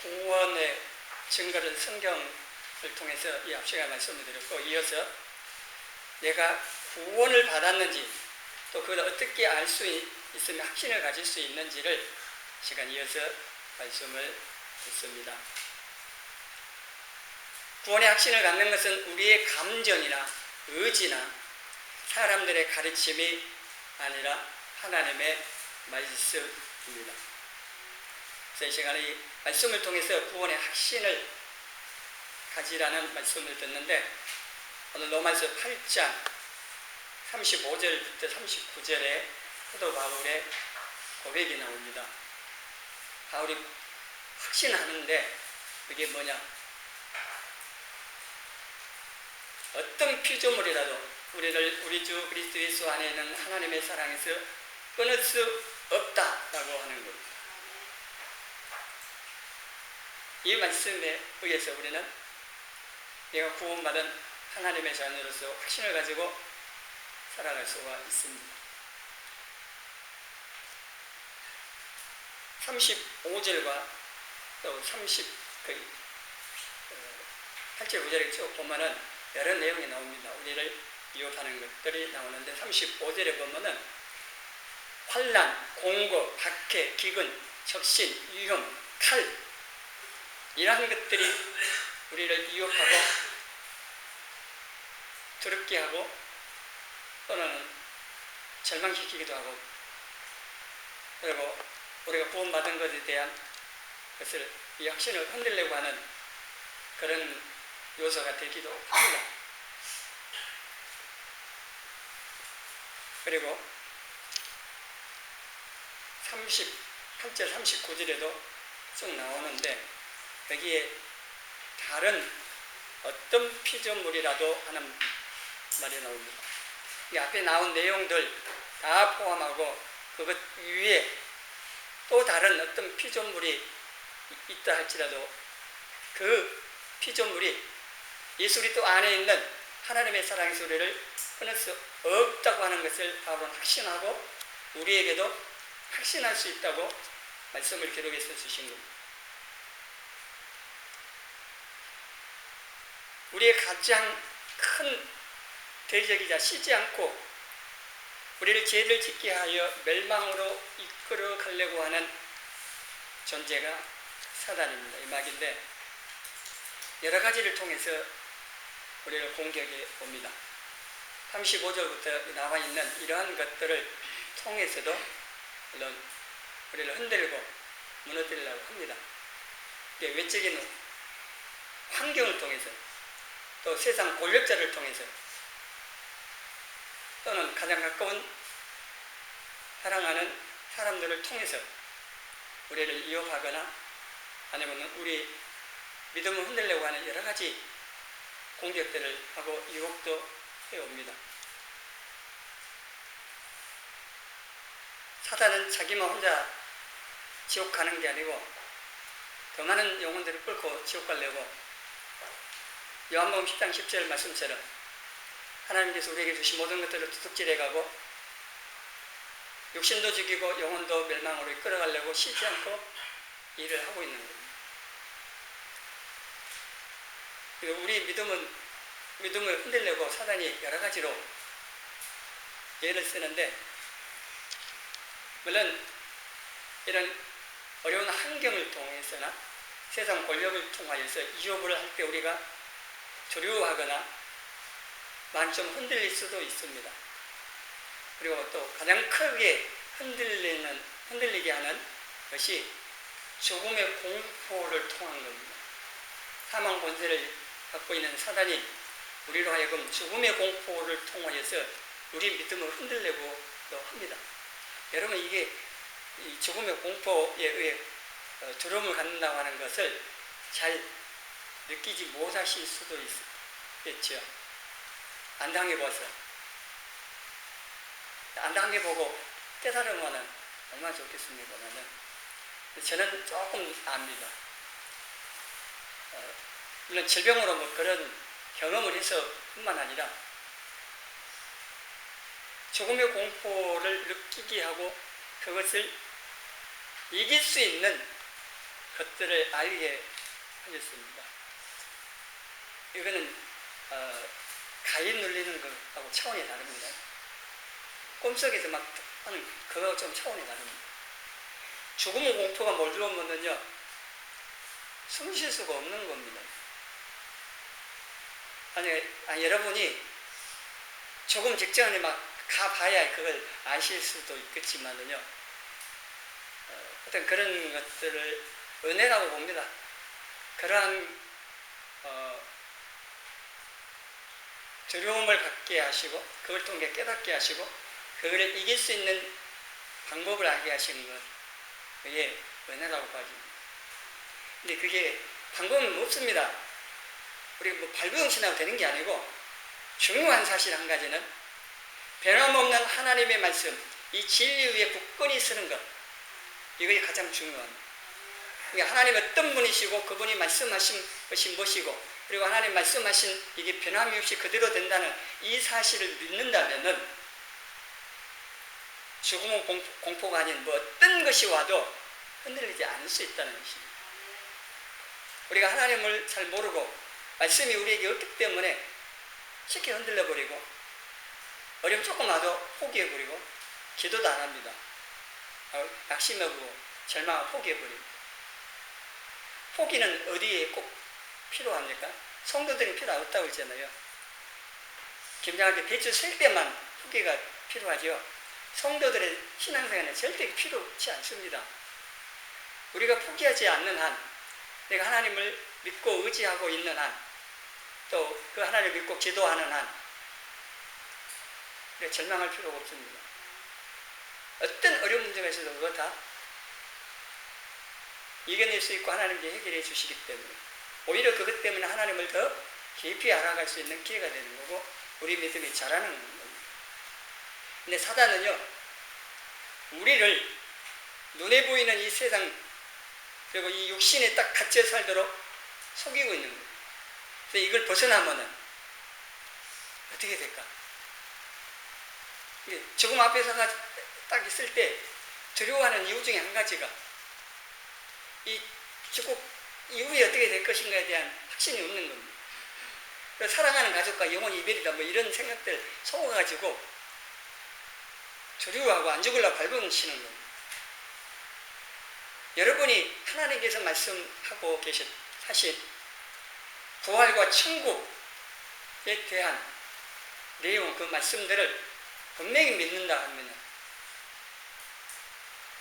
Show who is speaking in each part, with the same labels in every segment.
Speaker 1: 구원의 증거를 성경을 통해서 이 앞시간에 말씀을 드렸고, 이어서 내가 구원을 받았는지 또 그걸 어떻게 알 수 있으면 확신을 가질 수 있는지를 시간 이어서 말씀을 듣습니다. 구원의 확신을 갖는 것은 우리의 감정이나 의지나 사람들의 가르침이 아니라 하나님의 말씀입니다. 그래서 이 시간에 이 말씀을 통해서 구원의 확신을 가지라는 말씀을 듣는데, 오늘 로마서 8장 35절부터 39절에 사도 바울의 고백이 나옵니다. 바울이 확신하는데 그게 뭐냐? 어떤 피조물이라도 우리 주 그리스도 예수 안에 있는 하나님의 사랑에서 끊을 수 없다라고 하는 겁니다. 이 말씀에 의해서 우리는 내가 구원받은 하나님의 자녀로서 확신을 가지고 살아갈 수가 있습니다. 35절과 또 8절 9절에 쭉 보면은 여러 내용이 나옵니다. 우리를 유혹하는 것들이 나오는데, 35절에 보면은 환난, 공고, 박해, 기근, 적신, 위험, 칼, 이러한 것들이 우리를 유혹하고 두렵게 하고 또는 절망시키기도 하고, 그리고 우리가 구원받은 것에 대한 것을, 이 확신을 흔들려고 하는 그런 요소가 되기도 합니다. 그리고 38절 39절에도 쭉 나오는데, 여기에 다른 어떤 피조물이라도 하는 말이 나옵니다. 이 앞에 나온 내용들 다 포함하고 그것 위에 또 다른 어떤 피조물이 있다 할지라도 그 피조물이 예수 그리스도 안에 있는 하나님의 사랑의 소리를 끊을 수 없다고 하는 것을 바울은 확신하고 우리에게도 확신할 수 있다고 말씀을 기록해서 주신 겁니다. 우리의 가장 큰 대적이자 쉬지 않고 우리를 죄를 짓게 하여 멸망으로 이끌어 가려고 하는 존재가 사단입니다. 이 막인데, 여러 가지를 통해서 우리를 공격해 옵니다. 35절부터 나와 있는 이러한 것들을 통해서도 물론 우리를 흔들고 무너뜨리려고 합니다. 외적인 환경을 통해서, 또 세상 권력자를 통해서, 또는 가장 가까운 사랑하는 사람들을 통해서 우리를 이용하거나 아니면 우리 믿음을 흔들려고 하는 여러 가지 공격들을 하고 유혹도 해옵니다. 사단은 자기만 혼자 지옥 가는 게 아니고 더 많은 영혼들을 끌고 지옥 가려고, 요한복음 10장 10절 말씀처럼 하나님께서 우리에게 주신 모든 것들을 도둑질해 가고 육신도 죽이고 영혼도 멸망으로 이끌어가려고 쉬지 않고 일을 하고 있는 겁니다. 우리 믿음을 흔들려고 사단이 여러 가지로 예를 쓰는데, 물론 이런 어려운 환경을 통해서나 세상 권력을 통하여서 유혹을 할 때 우리가 두려워하거나 많이 좀 흔들릴 수도 있습니다. 그리고 또 가장 크게 흔들리게 하는 것이 죽음의 공포를 통한 겁니다. 사망 권세를 갖고 있는 사단이 우리로 하여금 죽음의 공포를 통하여서 우리 믿음을 흔들려고 합니다. 여러분, 이게 이 죽음의 공포에 의해 두려움을 갖는다고 하는 것을 잘 느끼지 못하실 수도 있겠죠. 안 당해봐서. 안 당해보고 깨달으면 얼마나 좋겠습니까만은, 저는 조금 압니다. 물론 질병으로 뭐 그런 경험을 해서 뿐만 아니라 죽음의 공포를 느끼게 하고 그것을 이길 수 있는 것들을 알게 하셨습니다. 이거는 가위 눌리는 것하고 차원이 다릅니다. 꿈속에서 막 하는 그거하고 좀 차원이 다릅니다. 죽음의 공포가 몰려오면요 숨 쉴 수가 없는 겁니다. 아니 여러분이 조금 직전에 막 가봐야 그걸 아실 수도 있겠지만은요 어떤 그런 것들을 은혜라고 봅니다. 그러한 두려움을 갖게 하시고 그걸 통해 깨닫게 하시고 그걸 이길 수 있는 방법을 알게 하시는 것 그게 은혜라고 봐집니다. 근데 그게 방법은 없습니다. 우리 뭐 발버둥치나고 되는 게 아니고 중요한 사실 한 가지는 변함없는 하나님의 말씀 이 진리 위에 굳건히 서는 것 이것이 가장 중요합니다. 그러니까 하나님 어떤 분이시고 그분이 말씀하신 것이 무엇이고 그리고 하나님 말씀하신 이게 변함이 없이 그대로 된다는 이 사실을 믿는다면은 죽음의 공포가 아닌 뭐 어떤 것이 와도 흔들리지 않을 수 있다는 것입니다. 우리가 하나님을 잘 모르고 말씀이 우리에게 없기 때문에 쉽게 흔들려버리고 어려움 조금 와도 포기해버리고 기도도 안 합니다. 낙심하고 절망하고 포기해버립니다. 포기는 어디에 꼭 필요합니까? 성도들이 필요 없다고 했잖아요. 김장할 때 배추 셀 때만 포기가 필요하죠. 성도들의 신앙생활은 절대 필요치 않습니다. 우리가 포기하지 않는 한, 내가 하나님을 믿고 의지하고 있는 한, 또 그 하나님을 믿고 기도하는 한, 절망할 필요가 없습니다. 어떤 어려운 문제가 있어도 그거 다 이겨낼 수 있고 하나님께 해결해 주시기 때문에 오히려 그것 때문에 하나님을 더 깊이 알아갈 수 있는 기회가 되는 거고 우리 믿음이 자라는 겁니다. 근데 사단은요 우리를 눈에 보이는 이 세상 그리고 이 육신에 딱 갇혀 살도록 속이고 있는 거예요. 그래서 이걸 벗어나면은 어떻게 될까? 죽음 앞에서 딱 있을 때 두려워하는 이유 중에 한 가지가 이 죽고 이후에 어떻게 될 것인가에 대한 확신이 없는 겁니다. 그래서 사랑하는 가족과 영원히 이별이다 뭐 이런 생각들 속아가지고 두려워하고 안 죽으려고 발버둥치는 겁니다. 여러분이 하나님께서 말씀하고 하신 부활과 천국에 대한 내용 그 말씀들을 분명히 믿는다 하면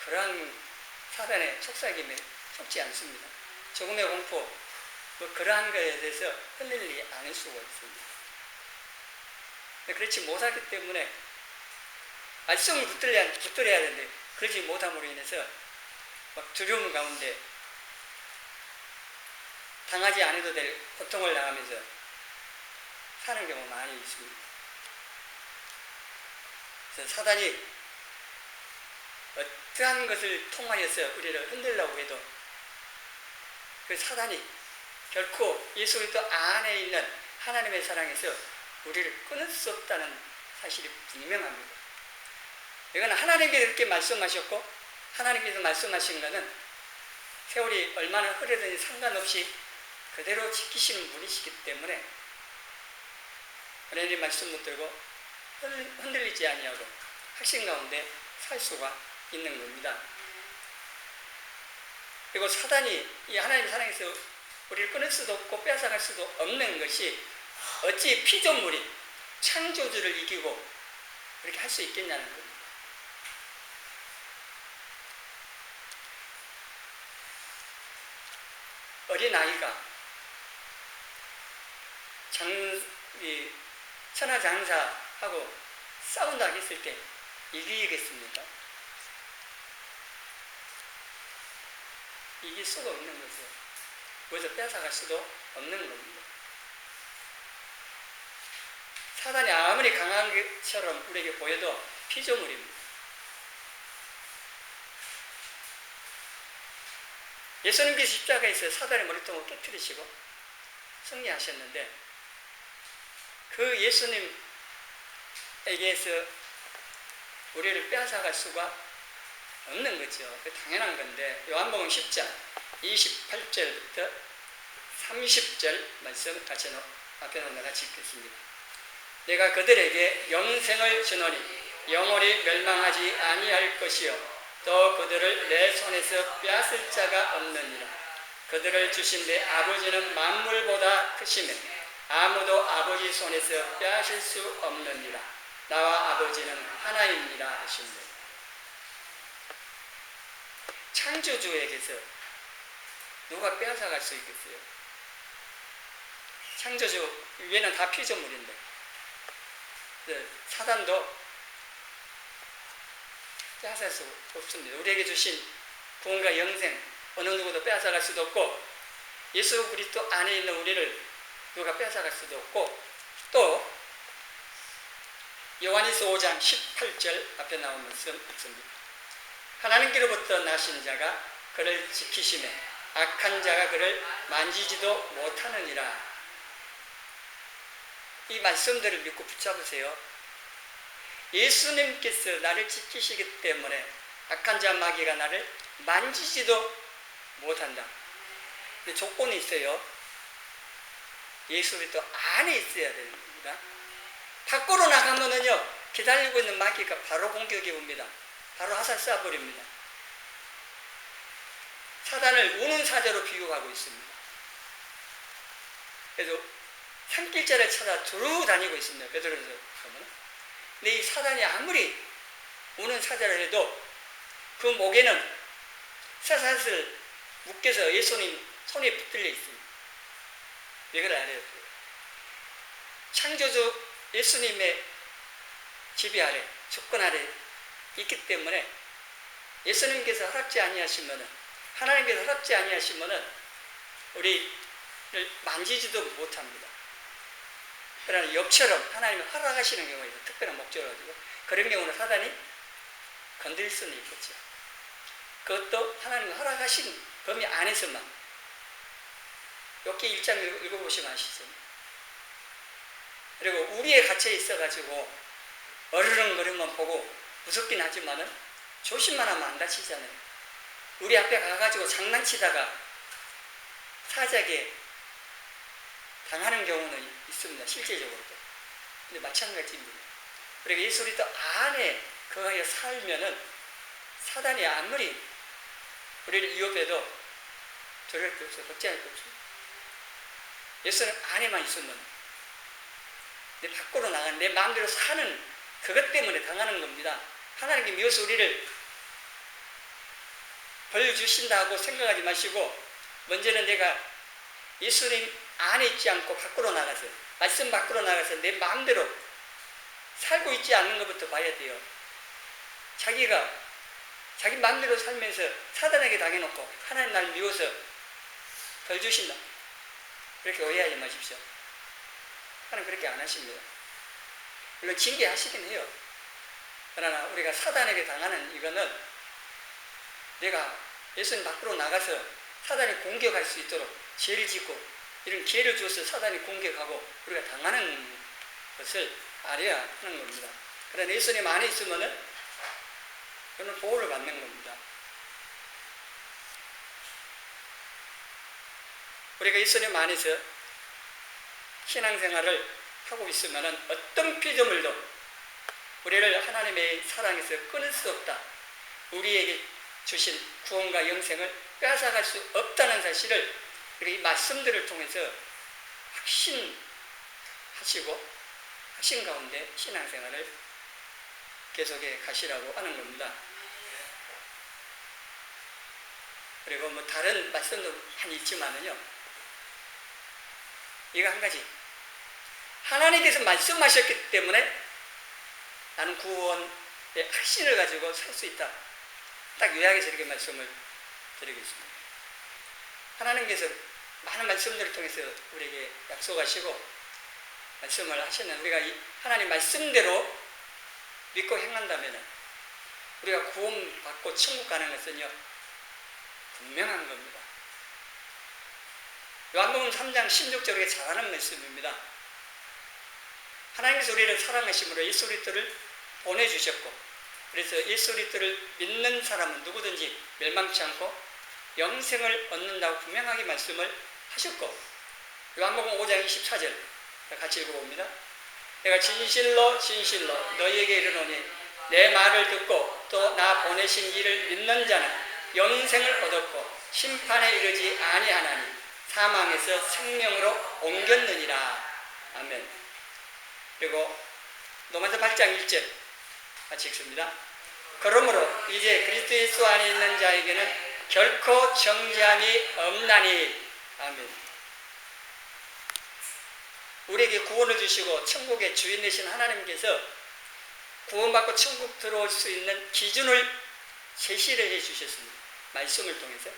Speaker 1: 그러한 사단의 속삭임에 속지 않습니다. 죽음의 공포 뭐 그러한 것에 대해서 흔들리지 않을 수가 있습니다. 그렇지 못하기 때문에 말씀을 붙들어야 되는데 그러지 못함으로 인해서 막 두려움 가운데 당하지 않아도 될 고통을 당하면서 사는 경우가 많이 있습니다. 그래서 사단이 어떠한 것을 통하여서 우리를 흔들려고 해도 그 사단이 결코 예수 그리스도 안에 있는 하나님의 사랑에서 우리를 끊을 수 없다는 사실이 분명합니다. 이건 하나님께서 이렇게 말씀하셨고 하나님께서 말씀하신 것은 세월이 얼마나 흐르든지 상관없이 그대로 지키시는 분이시기 때문에 하나님의 말씀 붙들고 흔들리지 아니하고 확신 가운데 살 수가 있는 겁니다. 그리고 사단이 이 하나님의 사랑에서 우리를 끊을 수도 없고 빼앗아갈 수도 없는 것이 어찌 피조물이 창조주를 이기고 그렇게 할 수 있겠냐는 겁니다. 어린아이가 천하장사하고 싸운다 했을 때 이기겠습니까? 이길 수가 없는 거죠. 그래서 뺏어갈 수도 없는 겁니다. 사단이 아무리 강한 것처럼 우리에게 보여도 피조물입니다. 예수님께서 십자가에서 사단의 머리통을 깨뜨리시고 승리하셨는데 그 예수님에게서 우리를 빼앗아갈 수가 없는 거죠. 당연한 건데 요한복음 10장 28절부터 30절 말씀 같이 앞에 놓은 같이 읽겠습니다. 내가 그들에게 영생을 주노니 영원히 멸망하지 아니할 것이요 또 그들을 내 손에서 빼앗을 자가 없느니라. 그들을 주신 내 아버지는 만물보다 크시며 아무도 아버지 손에서 빼앗을 수 없느니라. 나와 아버지는 하나입니다 하십니다. 창조주에게서 누가 빼앗아갈 수 있겠어요? 창조주 위에는 다 피조물인데 사단도 빼앗을 수 없습니다. 우리에게 주신 구원과 영생 어느 누구도 빼앗아갈 수도 없고 예수 그리스도 안에 있는 우리를 누가 빼앗아갈 수도 없고 또 요한일서 5장 18절 앞에 나온 말씀 읽습니다. 하나님께로부터 나신 자가 그를 지키시며 악한 자가 그를 만지지도 못하느니라. 이 말씀들을 믿고 붙잡으세요. 예수님께서 나를 지키시기 때문에 악한 자 마귀가 나를 만지지도 못한다. 근데 조건이 있어요. 예수 그리스도 안에 있어야 됩니다. 밖으로 나가면은요 기다리고 있는 마귀가 바로 공격해 옵니다. 바로 화살 쏴버립니다. 사단을 우는 사자로 비유하고 있습니다. 그래서 산길자를 찾아 두루 다니고 있습니다. 베드로서 보면. 근데 이 사단이 아무리 우는 사자를 해도 그 목에는 쇠사슬 묶여서 예수님 손에 붙들려 있습니다. 이걸 알아야 돼요. 창조주 예수님의 지배 아래, 주권 아래 있기 때문에 예수님께서 허락지 아니하시면은, 하나님께서 허락지 아니하시면은 우리를 만지지도 못합니다. 그러나 엽처럼 하나님이 허락하시는 경우가 있어요. 특별한 목적을 가지고. 그런 경우는 사단이 건드릴 수는 있겠죠. 그것도 하나님이 허락하신 범위 안에서만. 욥기 1장 읽어보시면 아시죠. 그리고 우리에 갇혀 있어가지고 어르렁거리만 보고 무섭긴 하지만은 조심만 하면 안 다치잖아요. 우리 앞에 가가지고 장난치다가 사자에게 당하는 경우는 있습니다. 실제적으로도. 근데 마찬가지입니다. 그리고 예수 그리스도 안에 거하여 살면은 사단이 아무리 우리를 위협해도 두려울 게 없어요. 걱정할 게 없어요. 예수는 안에만 있으면 내 밖으로 나가는 내 마음대로 사는 그것 때문에 당하는 겁니다. 하나님께 미워서 우리를 벌 주신다고 생각하지 마시고 먼저는 내가 예수님 안에 있지 않고 밖으로 나가서 말씀 밖으로 나가서 내 마음대로 살고 있지 않는 것부터 봐야 돼요. 자기 마음대로 살면서 사단에게 당해놓고 하나님 날 미워서 벌 주신다. 그렇게 오해하지 마십시오. 하나님 그렇게 안 하십니다. 물론 징계하시긴 해요. 그러나 우리가 사단에게 당하는 이거는 내가 예수님 밖으로 나가서 사단이 공격할 수 있도록 죄를 짓고 이런 기회를 주어서 사단이 공격하고 우리가 당하는 것을 알아야 하는 겁니다. 그러나 예수님 안에 있으면은 그는 보호를 받는 겁니다. 우리가 예수님 안에서 신앙생활을 하고 있으면은 어떤 피조물도 우리를 하나님의 사랑에서 끊을 수 없다. 우리에게 주신 구원과 영생을 빼앗아갈 수 없다는 사실을 이 말씀들을 통해서 확신하시고 확신 가운데 신앙생활을 계속해 가시라고 하는 겁니다. 그리고 뭐 다른 말씀도 많이 있지만은요. 이거 한 가지. 하나님께서 말씀하셨기 때문에 나는 구원의 확신을 가지고 살 수 있다. 딱 요약해서 이렇게 말씀을 드리고 있습니다. 하나님께서 많은 말씀들을 통해서 우리에게 약속하시고 말씀을 하시는 우리가 이 하나님 말씀대로 믿고 행한다면 우리가 구원받고 천국 가는 것은요 분명한 겁니다. 요한복음 3장 16절에 잘하는 말씀입니다. 하나님께서 우리를 사랑하심으로 예수 그리스도를 보내주셨고 그래서 예수 그리스도를 믿는 사람은 누구든지 멸망치 않고 영생을 얻는다고 분명하게 말씀을 하셨고, 요한복음 5장 24절 같이 읽어봅니다. 내가 진실로 진실로 너희에게 이르노니 내 말을 듣고 또 나 보내신 이를 믿는 자는 영생을 얻었고 심판에 이르지 아니하나니 사망에서 생명으로 옮겼느니라. 아멘. 그리고 로마서 8장 1절 같이 읽습니다. 그러므로 이제 그리스도 예수 안에 있는 자에게는 결코 정죄함이 없나니. 아멘. 우리에게 구원을 주시고 천국의 주인 되신 하나님께서 구원받고 천국 들어올 수 있는 기준을 제시를 해 주셨습니다. 말씀을 통해서.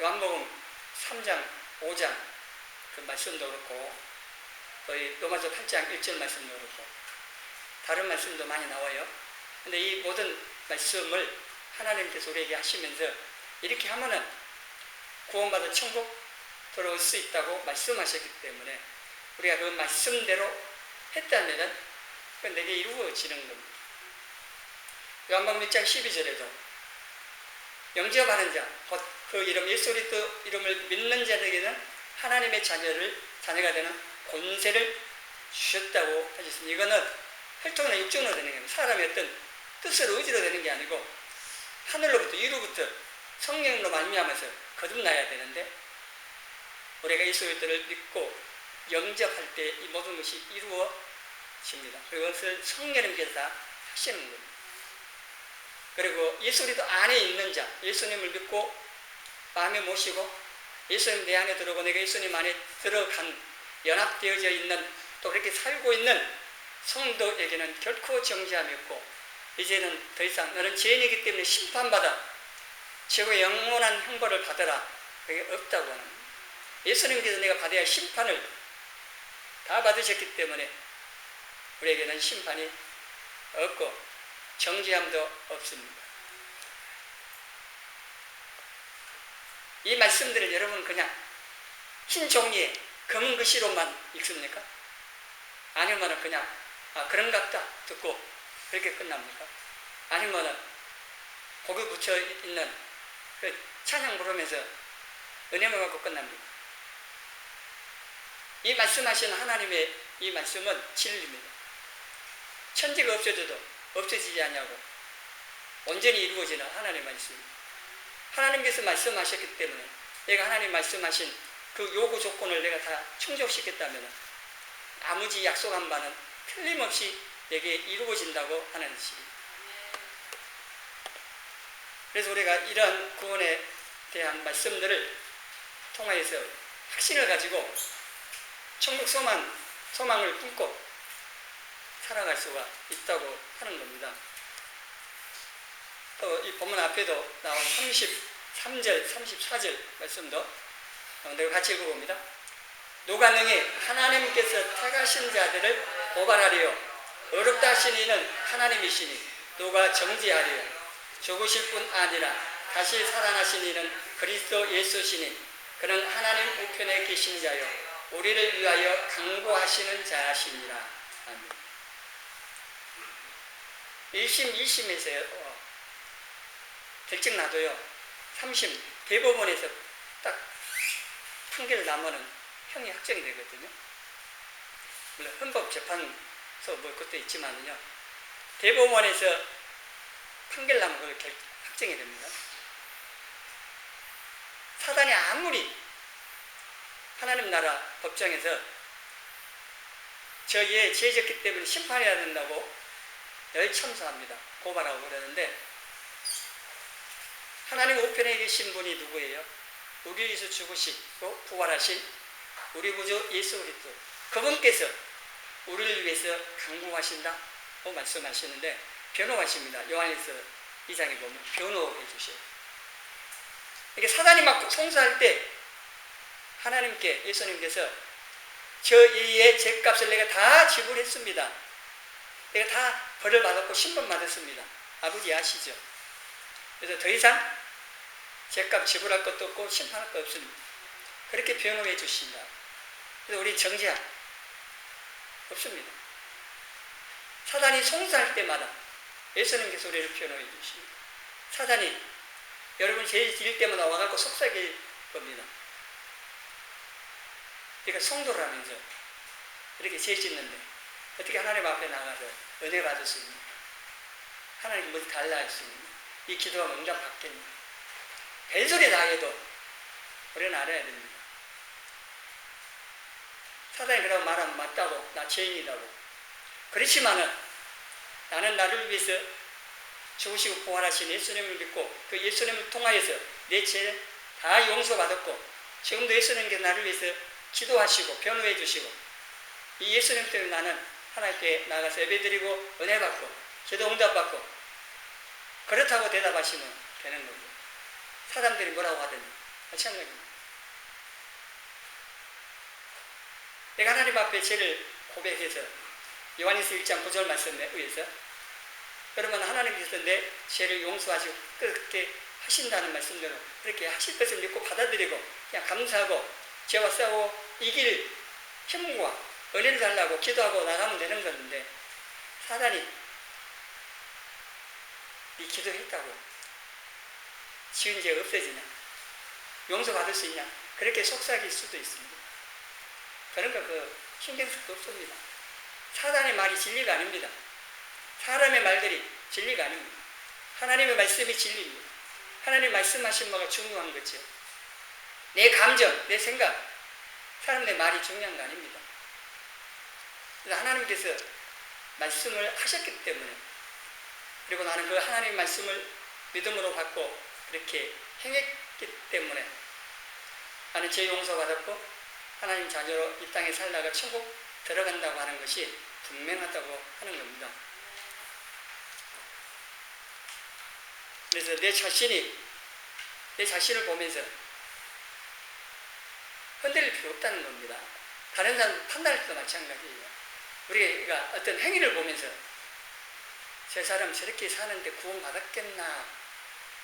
Speaker 1: 요한복음 3장, 5장 그 말씀도 그렇고, 또 이 로마서 8장 1절 말씀도 그렇고, 다른 말씀도 많이 나와요. 근데 이 모든 말씀을 하나님께서 우리에게 하시면서 이렇게 하면은 구원받아 천국 들어올 수 있다고 말씀하셨기 때문에 우리가 그 말씀대로 했다면은 그 내게 이루어지는 겁니다. 요한복음 1장 12절에도 영접하는 자, 그 이름 예수 그리스도 이름을 믿는 자들에게는 하나님의 자녀가 되는 권세를 주셨다고 하셨습니다. 이거는 혈통이나 육종으로 되는 게 아니고 사람의 어떤 뜻으로 의지로 되는 게 아니고 하늘로부터 위로부터 성령으로 말미암아서 거듭나야 되는데, 우리가 예수 그리스도를 믿고 영접할 때 이 모든 것이 이루어집니다. 그것을 성령님께서 다 하시는 겁니다. 그리고 예수 그리스도 안에 있는 자, 예수님을 믿고 마음에 모시고 예수님 내 안에 들어오고 내가 예수님 안에 들어간 연합되어져 있는, 또 그렇게 살고 있는 성도에게는 결코 정죄함이 없고, 이제는 더 이상 너는 죄인이기 때문에 심판받아 최고의 영원한 형벌을 받아라, 그게 없다고 하는 거예요. 예수님께서 내가 받아야 할 심판을 다 받으셨기 때문에 우리에게는 심판이 없고 정죄함도 없습니다. 이 말씀들을 여러분 그냥 흰 종이에 검은 글씨로만 읽습니까? 아니면 그냥 그런갑다 듣고 그렇게 끝납니까? 아니면 고개 붙여 있는 그 찬양 부르면서 은혜만 갖고 끝납니까? 이 말씀하신 하나님의 이 말씀은 진리입니다. 천지가 없어져도 없어지지 않냐고 온전히 이루어지는 하나님의 말씀입니다. 하나님께서 말씀하셨기 때문에 내가 하나님 말씀하신 그 요구 조건을 내가 다 충족시켰다면 아무지 약속한 바는 틀림없이 내게 이루어진다고 하는 것입니다. 그래서 우리가 이러한 구원에 대한 말씀들을 통하여서 확신을 가지고 천국 소망을 꿈꿔 살아갈 수가 있다고 하는 겁니다. 또 이 본문 앞에도 나온 33절, 34절 말씀도 내가 같이 읽어봅니다. 누가 능히 하나님께서 택하신 자들을 고발하리요? 어렵다 하신 이는 하나님이시니 누가 정죄하리요? 죽으실 뿐 아니라 다시 살아나신 이는 그리스도 예수시니 그는 하나님 우편에 계신 자요 우리를 위하여 강구하시는 자시니라. 아멘. 1심, 2심에서 결정 나도요 3심 대법원에서 딱 판결을 나면은 형이 확정이 되거든요. 물론 헌법재판소 뭐 그것도 있지만요 대법원에서 판결 나면 그걸 확정이 됩니다. 사단이 아무리 하나님 나라 법정에서 저희에 죄졌기 때문에 심판해야 된다고 열참수합니다. 고발하고 그러는데 하나님 우편에 계신 분이 누구예요? 우리를 위해서 죽으시고 부활하신 우리 구주 예수 그리스도, 그분께서 우리를 위해서 강구하신다고 말씀하시는데 변호하십니다. 요한일서 2장에 보면 변호해 주셔요. 이게 사단이 막 송사할 때 하나님께 예수님께서 저희의 죄값을 내가 다 지불했습니다. 내가 다 벌을 받았고 신분 받았습니다. 아버지 아시죠? 그래서 더 이상 죄값 지불할 것도 없고 심판할 것 없습니다. 그렇게 변호해 주신다. 그래서 우리 정죄함 없습니다. 사단이 송사할 때마다 예수님께서 우리를 변호해 주십니다. 사단이 여러분 죄 지을 때마다 와갖고 속삭일 겁니다. 그러니까 성도라면서 이렇게 죄 짓는데 어떻게 하나님 앞에 나가서 은혜 받을 수 있냐? 하나님 뭘 달라 할 수 있냐? 이 기도가 응답 받겠냐? 별소리 다 해도 우리는 알아야 됩니다. 사단이 그러고 말하면 맞다고, 나 죄인이라고. 그렇지만은 나는 나를 위해서 죽으시고 부활하신 예수님을 믿고 그 예수님을 통하여서 내 죄 다 용서받았고 지금도 예수님께서 나를 위해서 기도하시고 변호해 주시고 이 예수님 때문에 나는 하나님께 나가서 예배드리고 은혜 받고 기도 응답 받고 그렇다고 대답하시면 되는 겁니다. 사람들이 뭐라고 하더니 마찬가지입니다. 내가 하나님 앞에 죄를 고백해서 요한일서 1장 9절 말씀에 의해서 그러면 하나님께서 내 죄를 용서하시고 그렇게 하신다는 말씀대로 그렇게 하실 것을 믿고 받아들이고 그냥 감사하고 죄와 싸우고 이길 힘과 은혜를 달라고 기도하고 나가면 되는 건데 사단이 네 기도했다고 지은 죄가 없어지냐? 용서받을 수 있냐? 그렇게 속삭일 수도 있습니다. 그러니까 신경 쓸 거 없습니다. 사단의 말이 진리가 아닙니다. 사람의 말들이 진리가 아닙니다. 하나님의 말씀이 진리입니다. 하나님 말씀하신 바가 중요한 거죠. 내 감정, 내 생각, 사람의 말이 중요한 거 아닙니다. 그래서 하나님께서 말씀을 하셨기 때문에 그리고 나는 그 하나님의 말씀을 믿음으로 받고 그렇게 행했기 때문에 나는 죄 용서받았고 하나님 자녀로 이 땅에 살다가 천국 들어간다고 하는 것이 분명하다고 하는 겁니다. 그래서 내 자신을 보면서 흔들릴 필요 없다는 겁니다. 다른 사람 판단할 때도 마찬가지예요. 우리가 어떤 행위를 보면서 저 사람 저렇게 사는데 구원받았겠나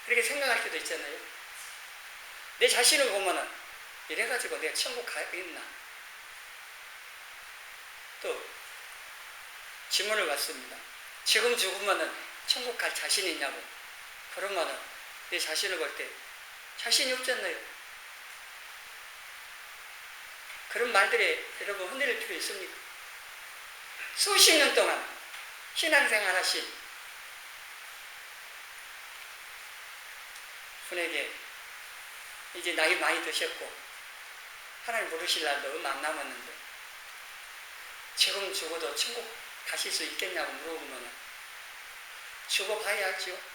Speaker 1: 그렇게 생각할 때도 있잖아요. 내 자신을 보면은 이래가지고 내가 천국 가겠나 또 질문을 받습니다. 지금 죽으면은 천국 갈 자신 있냐고. 그러면은 내 자신을 볼 때 자신이 없잖아요. 그런 말들에 여러분 흔들릴 필요 있습니까? 수십 년 동안 신앙생활 하신 분에게 이제 나이 많이 드셨고 하나님 부르실 날도 얼마 안 남았는데 지금 죽어도 천국 가실 수 있겠냐고 물어보면 죽어봐야죠.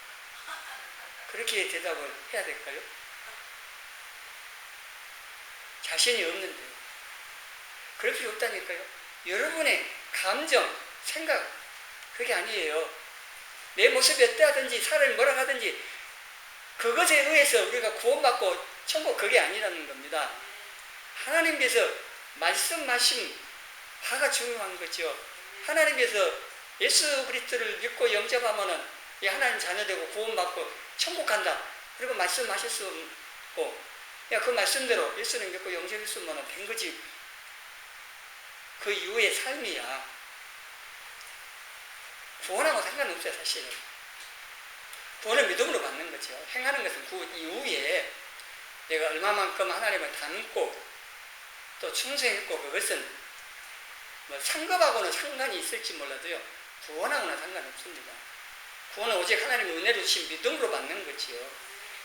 Speaker 1: 그렇게 대답을 해야 될까요? 자신이 없는데요. 그럴 필요 없다니까요. 여러분의 감정, 생각 그게 아니에요. 내 모습이 어떠하든지 사람이 뭐라 하든지 그것에 의해서 우리가 구원받고 천국 그게 아니라는 겁니다. 하나님께서 말씀하신 바가 중요한 거죠. 하나님께서 예수 그리스도를 믿고 영접하면은 하나님 자녀되고 구원받고 천국 간다. 그리고 말씀하셨고 그 말씀대로 예수님 믿고 영접했으면 된 거지. 그 이후의 삶이야. 구원하고 상관없어요, 사실은. 구원을 믿음으로 받는 거죠. 행하는 것은 그 이후에 내가 얼마만큼 하나님을 닮고 또 충성했고 그것은 뭐 상급하고는 상관이 있을지 몰라도요. 구원하고는 상관없습니다. 구원은 오직 하나님의 은혜로 주신 믿음으로 받는 거지요.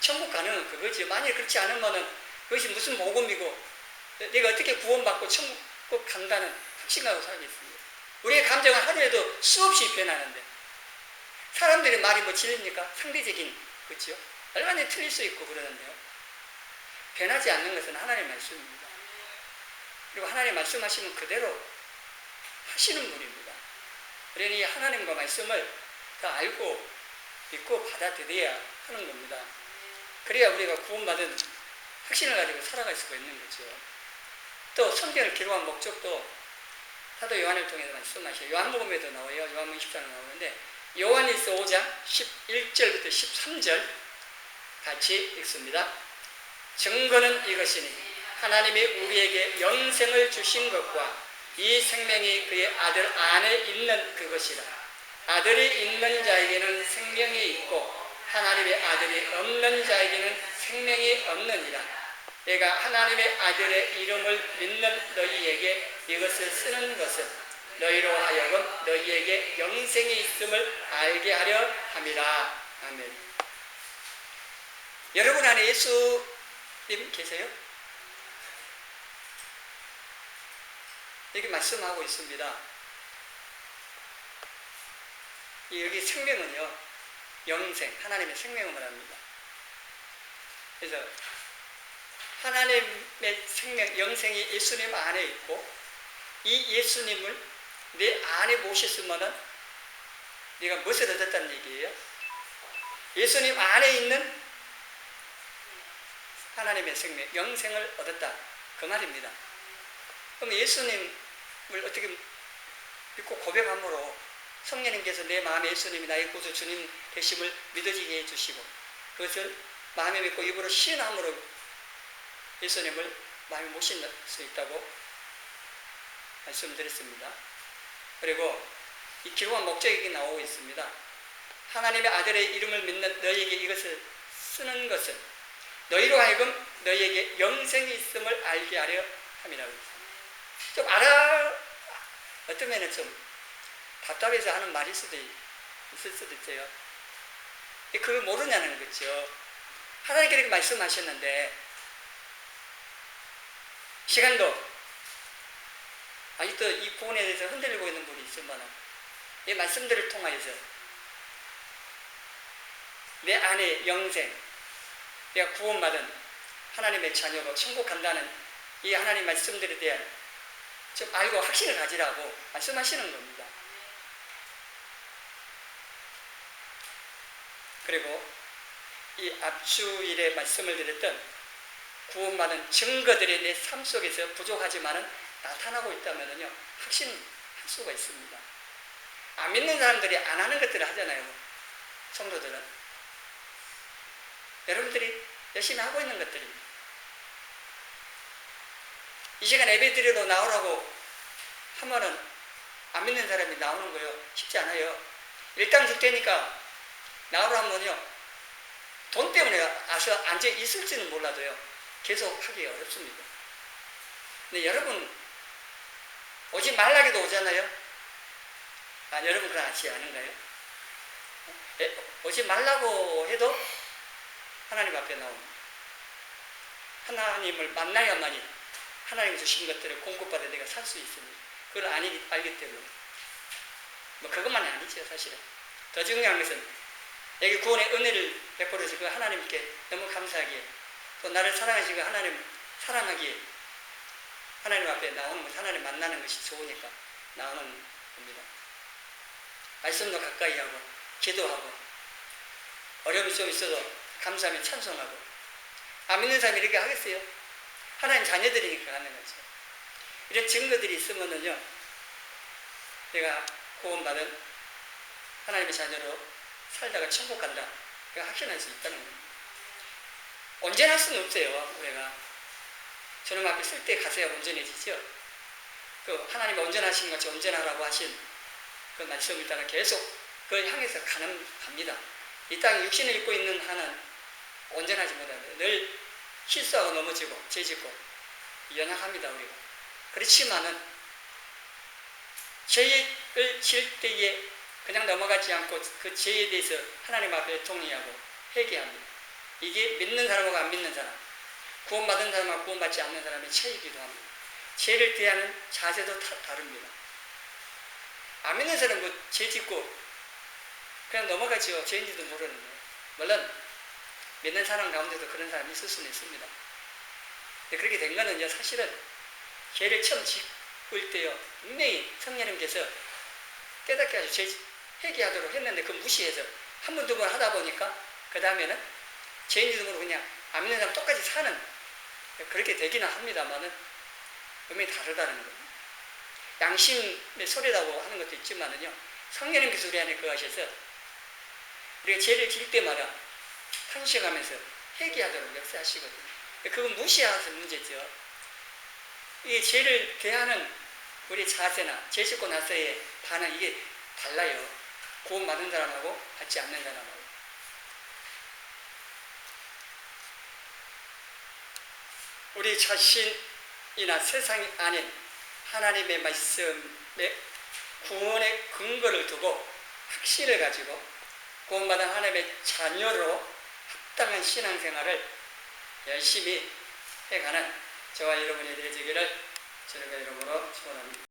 Speaker 1: 천국 가는 건 그거지요. 만약 그렇지 않으면은 그것이 무슨 복음이고 내가 어떻게 구원받고 천국 간다는 확신하고 살겠습니다. 우리의 감정은 하루에도 수없이 변하는데 사람들의 말이 뭐 진리입니까? 상대적인 거죠. 얼마나 틀릴 수 있고 그러는데요. 변하지 않는 것은 하나님의 말씀입니다. 그리고 하나님 말씀하시면 그대로 하시는 분입니다. 그러니 하나님과 말씀을 더 알고 믿고 받아들여야 하는 겁니다. 그래야 우리가 구원받은 확신을 가지고 살아갈 수가 있는 거죠. 또 성경을 기록한 목적도 사도 요한을 통해서 말씀하셔요. 요한복음에도 나와요. 요한복음 24장 나오는데 요한일서 5장 11절부터 13절 같이 읽습니다. 증거는 이것이니 하나님이 우리에게 영생을 주신 것과 이 생명이 그의 아들 안에 있는 그것이라. 아들이 있는 자에게는 생명이 있고 하나님의 아들이 없는 자에게는 생명이 없느니라. 내가 하나님의 아들의 이름을 믿는 너희에게 이것을 쓰는 것은 너희로 하여금 너희에게 영생이 있음을 알게 하려 함이라. 아멘. 여러분 안에 예수님 계세요? 여기 말씀하고 있습니다. 여기 생명은요, 영생, 하나님의 생명을 말합니다. 그래서 하나님의 생명, 영생이 예수님 안에 있고 이 예수님을 내 안에 모셨으면은 네가 무엇을 얻었다는 얘기예요? 예수님 안에 있는 하나님의 생명, 영생을 얻었다. 그 말입니다. 그럼 예수님을 어떻게 믿고 고백함으로 성령님께서 내 마음에 예수님이 나의 구주 주님 되심을 믿어지게 해주시고 그것을 마음에 믿고 입으로 시인함으로 예수님을 마음에 모실 수 있다고 말씀드렸습니다. 그리고 이 기록한 목적이 나오고 있습니다. 하나님의 아들의 이름을 믿는 너희에게 이것을 쓰는 것은 너희로 하여금 너희에게 영생이 있음을 알게 하려 함이라고 했습니다. 좀 어떤 면은 좀 답답해서 하는 말일 수도 있을 수도 있어요. 그걸 모르냐는 거죠. 하나님께서 말씀하셨는데 시간도 아직도 이 구원에 대해서 흔들리고 있는 분이 있으면 이 말씀들을 통하여서 내 안에 영생, 내가 구원받은 하나님의 자녀가 천국 간다는 이 하나님 말씀들에 대한 좀 알고 확신을 가지라고 말씀하시는 겁니다. 그리고 이 앞주일에 말씀을 드렸던 구원받은 증거들이 내 삶 속에서 부족하지만은 나타나고 있다면요 확신할 수가 있습니다. 안 믿는 사람들이 안 하는 것들을 하잖아요. 성도들은 여러분들이 열심히 하고 있는 것들입니다. 이 시간 예배 드리러 나오라고 하면은 안 믿는 사람이 나오는 거예요. 쉽지 않아요. 일당 줄 테니까 나오라면요 돈 때문에 와서 앉아 있을지는 몰라도요 계속 하기 어렵습니다. 근데 여러분 오지 말라기도 오잖아요. 여러분 그건 아시지 않은가요? 오지 말라고 해도 하나님 앞에 나옵니다. 하나님을 만나야만이 하나님 주신 것들을 공급받아 내가 살 수 있습니다. 그걸 알기 때문에 뭐 그것만이 아니죠. 사실은 더 중요한 것은 여기 구원의 은혜를 베풀어 주시고 하나님께 너무 감사하기에 또 나를 사랑하시고 하나님 사랑하기에 하나님 앞에 나오는 것, 하나님 만나는 것이 좋으니까 나오는 겁니다. 말씀도 가까이 하고 기도하고 어려움이 좀 있어도 감사하며 찬송하고 안 믿는 사람이 이렇게 하겠어요? 하나님 자녀들이니까 하는 거죠. 이런 증거들이 있으면은요 내가 구원받은 하나님의 자녀로 살다가 천국 간다. 그가 확신할 수 있다는 겁니다. 언제나 할 수는 없어요. 우리가 저놈 앞에 쓸 때 가서야 온전해지죠. 그 하나님이 온전하신 것이 온전하라고 하신 그 말씀을 따라 계속 그걸 향해서 갑니다. 이 땅에 육신을 입고 있는 한은 온전하지 못합니다. 늘 실수하고 넘어지고 죄짓고 연약합니다. 우리가. 그렇지만은 죄를 지을 때에 그냥 넘어가지 않고 그 죄에 대해서 하나님 앞에 통리하고 회개합니다. 이게 믿는 사람하고 안 믿는 사람, 구원받은 사람하고 구원받지 않는 사람의 차이이기도 합니다. 죄를 대하는 자세도 다릅니다. 안 믿는 사람은 뭐 죄 짓고 그냥 넘어가죠. 죄인지도 모르는데. 물론 믿는 사람 가운데도 그런 사람이 있을 수는 있습니다. 근데 그렇게 된 거는요, 사실은 죄를 처음 짓을 때요, 분명히 성령님께서 깨닫게 하시고 죄 회개하도록 했는데 그 무시해서 한 번, 두 번 하다 보니까 그 다음에는 죄인지도 모르고 그냥 안 믿는 사람 똑같이 사는 그렇게 되기는 합니다만은 분명히 다르다는 거예요. 양심의 소리라고 하는 것도 있지만은요, 성령님께서 우리 안에 거하셔서 우리가 죄를 질 때마다 탄식하면서 회개하도록 역사하시거든요. 그건 무시하는 문제죠. 이 죄를 대하는 우리 자세나 죄 짓고 나서의 반응 이게 달라요. 구원받은 사람하고 받지 않는 사람하고. 우리 자신이나 세상이 아닌 하나님의 말씀에 구원의 근거를 두고 확신을 가지고 구원받은 하나님의 자녀로 합당한 신앙생활을 열심히 해가는 저와 여러분이 되어지기를 주님의 이름으로 축원합니다.